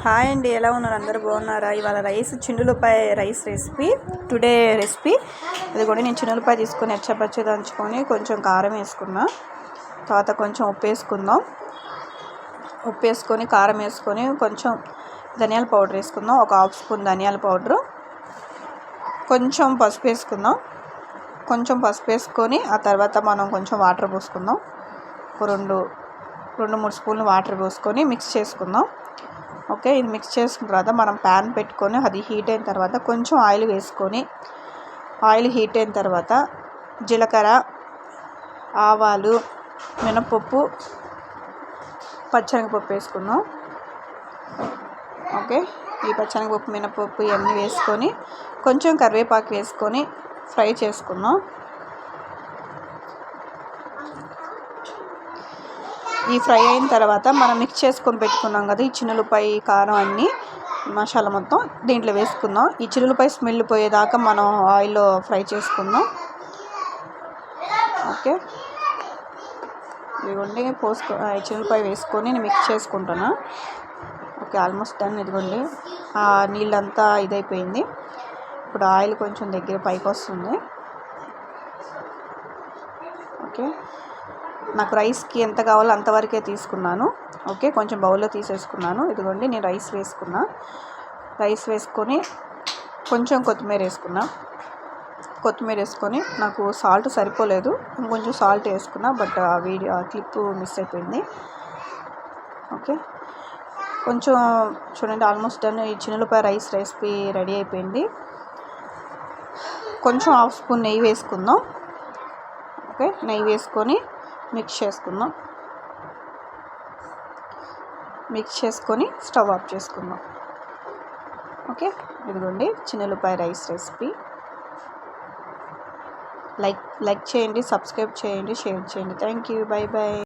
Hi అండి, ఎలా ఉన్నారు? అందరూ బాగున్నారా? ఇవాళ చిన్నులపాయ రైస్ రెసిపీ టుడే రెసిపీ. అది కూడా నేను చిన్నులపాయ తీసుకొని ఎచ్చపచ్చి దంచుకొని కొంచెం కారం వేసుకున్నా, తర్వాత కొంచెం ఉప్పు వేసుకొని కారం వేసుకొని కొంచెం ధనియాల పౌడర్ వేసుకుందాం, ఒక హాఫ్ స్పూన్ ధనియాల పౌడరు, కొంచెం పసుపు వేసుకొని ఆ తర్వాత మనం కొంచెం వాటర్ పోసుకుందాం. ఒక రెండు మూడు స్పూన్లు వాటర్ పోసుకొని మిక్స్ చేసుకుందాం. ఓకే, ఇది మిక్స్ చేసుకున్న తర్వాత మనం ప్యాన్ పెట్టుకొని అది హీట్ అయిన తర్వాత కొంచెం ఆయిల్ హీట్ అయిన తర్వాత జీలకర్ర, ఆవాలు, మినపప్పు, పచ్చెనగపప్పు వేసుకుందాం. ఓకే, ఈ పచ్చెనగపప్పు, మినపప్పు ఇవన్నీ వేసుకొని కొంచెం కరివేపాకు వేసుకొని ఫ్రై చేసుకుందాం. ఈ ఫ్రై అయిన తర్వాత మనం మిక్స్ చేసుకొని పెట్టుకున్నాం కదా ఈ చిన్నులపాయ, కారం అన్నీ మసాలా మొత్తం దీంట్లో వేసుకుందాం. ఈ చిన్నులపాయ స్మెల్ పోయేదాకా మనం ఆయిల్లో ఫ్రై చేసుకుందాం. ఓకే, ఇదిగోండి చిన్నులపాయ వేసుకొని నేను మిక్స్ చేసుకుంటున్నా. Okay, almost done. ఇదిగోండి ఆ నీళ్ళంతా ఇదైపోయింది. ఇప్పుడు ఆయిల్ కొంచెం దగ్గర పైకి వస్తుంది. ఓకే, నాకు రైస్కి ఎంత కావాలో అంతవరకే తీసుకున్నాను. ఓకే, కొంచెం బౌల్లో తీసేసుకున్నాను. ఇదిగోండి నేను రైస్ వేసుకొని కొంచెం కొత్తిమీర వేసుకొని నాకు సాల్ట్ సరిపోలేదు, ఇంకొంచెం సాల్ట్ వేసుకున్నా, బట్ ఆ క్లిప్ మిస్ అయిపోయింది. ఓకే, కొంచెం చూడండి ఆల్మోస్ట్ డన్. ఈ చిన్నులపాయ రైస్ రెసిపీ రెడీ అయిపోయింది. కొంచెం హాఫ్ స్పూన్ నెయ్యి వేసుకుందాం. ఓకే, నెయ్యి వేసుకొని మిక్స్ చేసుకొని స్టవ్ ఆఫ్ చేసుకుందాం. ఓకే, ఇదిగోండి చిన్నులపాయ రైస్ రెసిపీ. లైక్ చేయండి, సబ్స్క్రైబ్ చేయండి, షేర్ చేయండి. Thank you, by.